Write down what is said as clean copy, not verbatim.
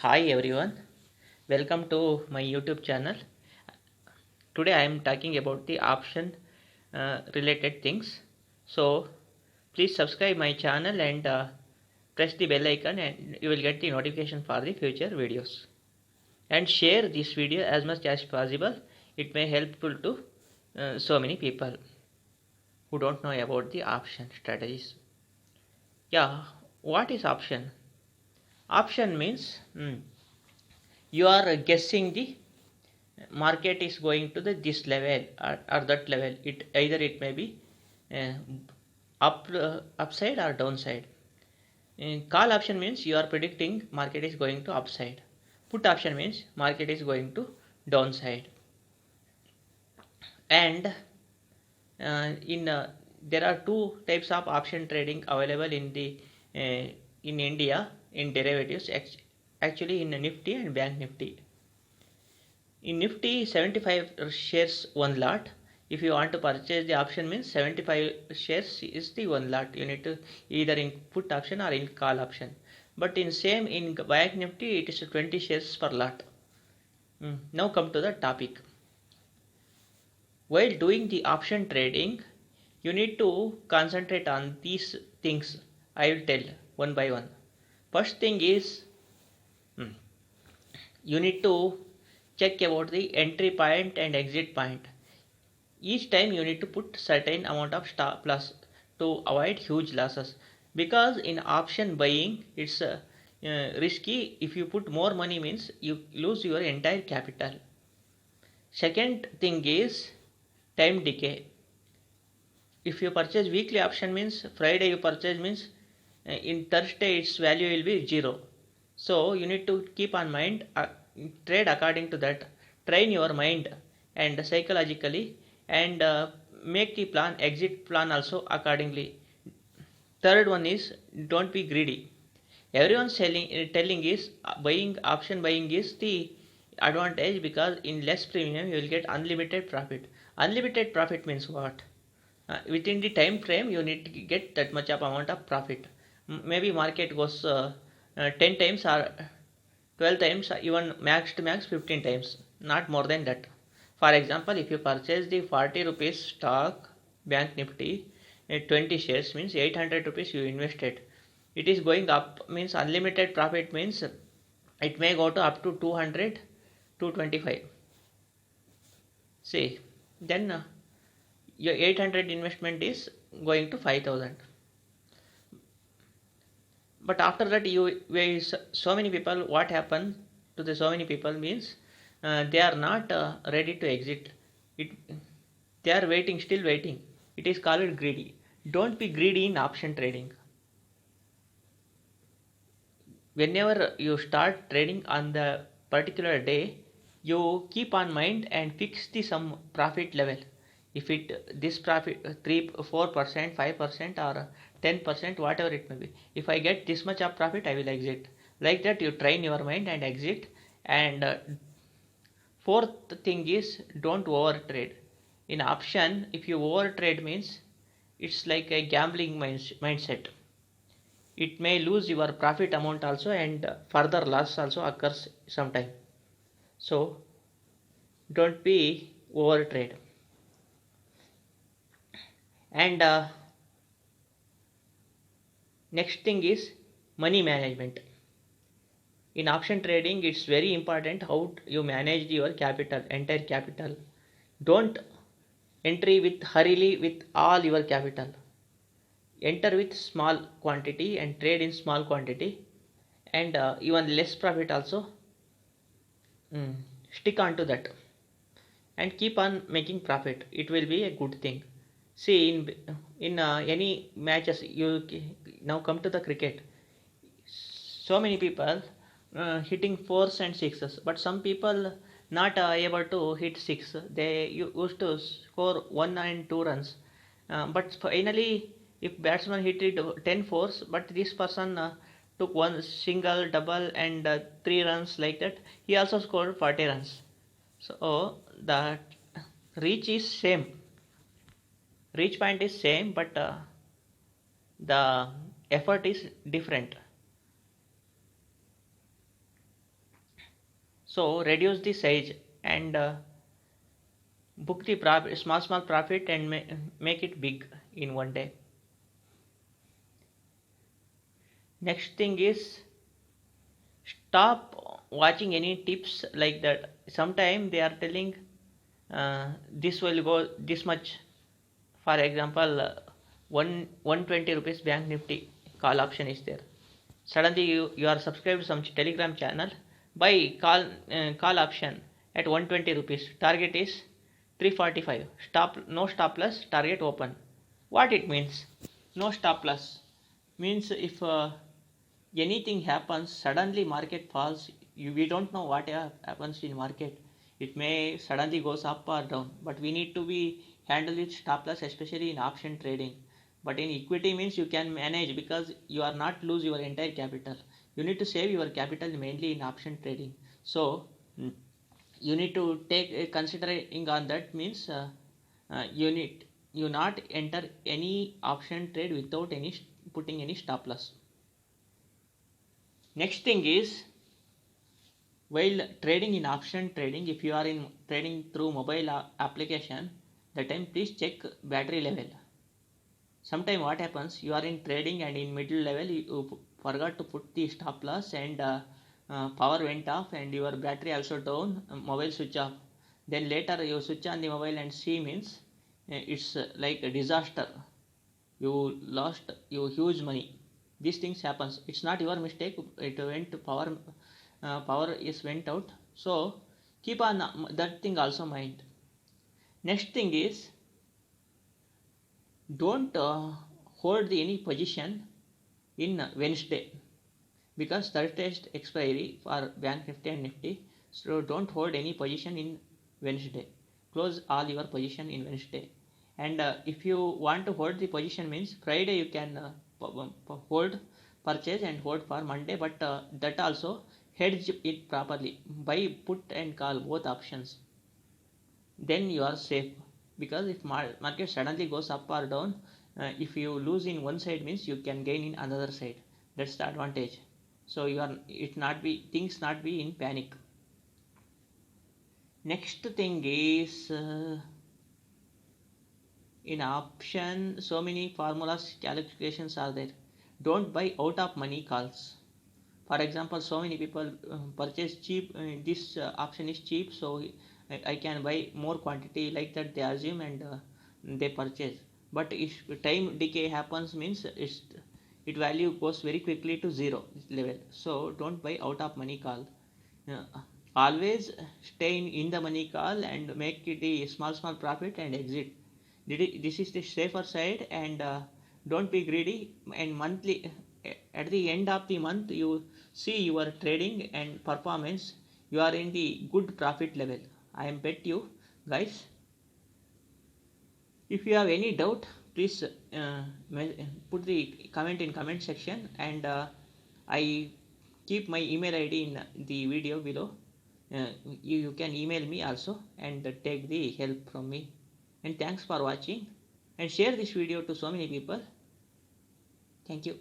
Hi everyone, welcome to my YouTube channel. Today I am talking about the option related things. So please subscribe my channel and press the bell icon and you will get the notification for the future videos. And share this video as much as possible. It may helpful to so many people who don't know about the option strategies. Yeah, what is option? Option means you are guessing the market is going to the this level or that level. It may be uh, upside or downside. Call option means you are predicting market is going to upside. Put option means market is going to downside. And in there are two types of option trading available in the in India in derivatives, actually in Nifty and Bank Nifty. In Nifty, 75 shares one lot. If you want to purchase the option means 75 shares is the one lot. You need to either in put option or in call option. But in same in Bank Nifty it is 20 shares per lot. Now come to the topic. While doing the option trading, you need to concentrate on these things. I will tell one by one. First thing is you need to check about the entry point and exit point. Each time you need to put certain amount of stop loss to avoid huge losses, because in option buying it's risky. If you put more money means you lose your entire capital. Second thing is time decay. If you purchase weekly option means Friday you purchase means in Thursday its value will be zero. So you need to keep on mind, trade according to that. Train your mind and psychologically, and make the plan, exit plan also accordingly. Third one is don't be greedy. Everyone telling is buying is the advantage, because in less premium you will get unlimited profit. Unlimited profit means what? Within the time frame you need to get that much of amount of profit. Maybe market goes 10 times or 12 times, even max to max 15 times, not more than that. For example, if you purchase the 40 rupees stock Bank Nifty, 20 shares means 800 rupees you invested. It is going up means unlimited profit means it may go to up to 200, 225. See, then your 800 investment is going to 5000. But after that so many people, what happened to the so many people means they are not ready to exit it. They are waiting, still waiting. It is called greedy. Don't be greedy in option trading. Whenever you start trading on the particular day, you keep on mind and fix the some profit level. If it this profit 3 4% 5% or 10%, whatever it may be, if I get this much of profit I will exit. Like that you train your mind and exit. And fourth thing is don't over trade. In option, if you over trade means it's like a gambling mindset. It may lose your profit amount also, and further loss also occurs sometime. So don't be over trade. And next thing is money management. In option trading it's very important how you manage your capital, entire capital. Don't entry with hurriedly with all your capital. Enter with small quantity and trade in small quantity, and even less profit also. Stick on to that and keep on making profit. It will be a good thing. See, in any matches, you now come to the cricket. So many people hitting fours and sixes, but some people not able to hit six. They used to score 1 and 2 runs, but finally if batsman hit it 10 fours, but this person took one single, double, and 3 runs, like that he also scored 40 runs. So the reach is same, reach point is same, but the effort is different. So reduce the size and book the small profit and make it big in one day. Next thing is stop watching any tips like that. Sometimes they are telling this will go this much. For example, 120 rupees bank nifty call option is there. Suddenly you are subscribed to some telegram channel, buy call option at 120 rupees, target is 345, stop no stop loss, target open. What it means? No stop loss means if anything happens, suddenly market falls, we don't know what happens in market. It may suddenly goes up or down, but we need to be handle with stop loss, especially in option trading. But in equity means you can manage because you are not lose your entire capital. You need to save your capital mainly in option trading. So you need to take considering on that means you need you not enter any option trade without any putting any stop loss. Next thing is, while trading in option trading, if you are in trading through mobile application, that time please check battery level. Sometime what happens, you are in trading and in middle level you forgot to put the stop loss and power went off and your battery also down, mobile switch off. Then later you switch on the mobile and see means it's like a disaster. You lost your huge money. These things happens. It's not your mistake. It went power is went out. So keep on that thing also mind. Next thing is, don't hold any position in Wednesday because Thursday expiry for bank nifty and nifty. So don't hold any position in Wednesday. Close all your position in Wednesday. And if you want to hold the position means Friday you can hold purchase and hold for Monday, but that also hedge it properly buy put and call both options. Then you are safe because if market suddenly goes up or down, if you lose in one side means you can gain in another side. That's the advantage. So you are it not be things not be in panic. Next thing is in option so many formulas calculations are there. Don't buy out of money calls. For example, so many people purchase cheap, this option is cheap, so I can buy more quantity, like that they assume and they purchase. But if time decay happens means it value goes very quickly to zero level. So don't buy out of money call. uh, Always stay in the money call and make it a small profit and exit. This is the safer side, and don't be greedy. And monthly, at the end of the month you see your trading and performance, you are in the good profit level. I am bet you guys. If you have any doubt, please put the comment in comment section, and I keep my email id in the video below. You can email me also and take the help from me. And thanks for watching, and share this video to so many people. Thank you.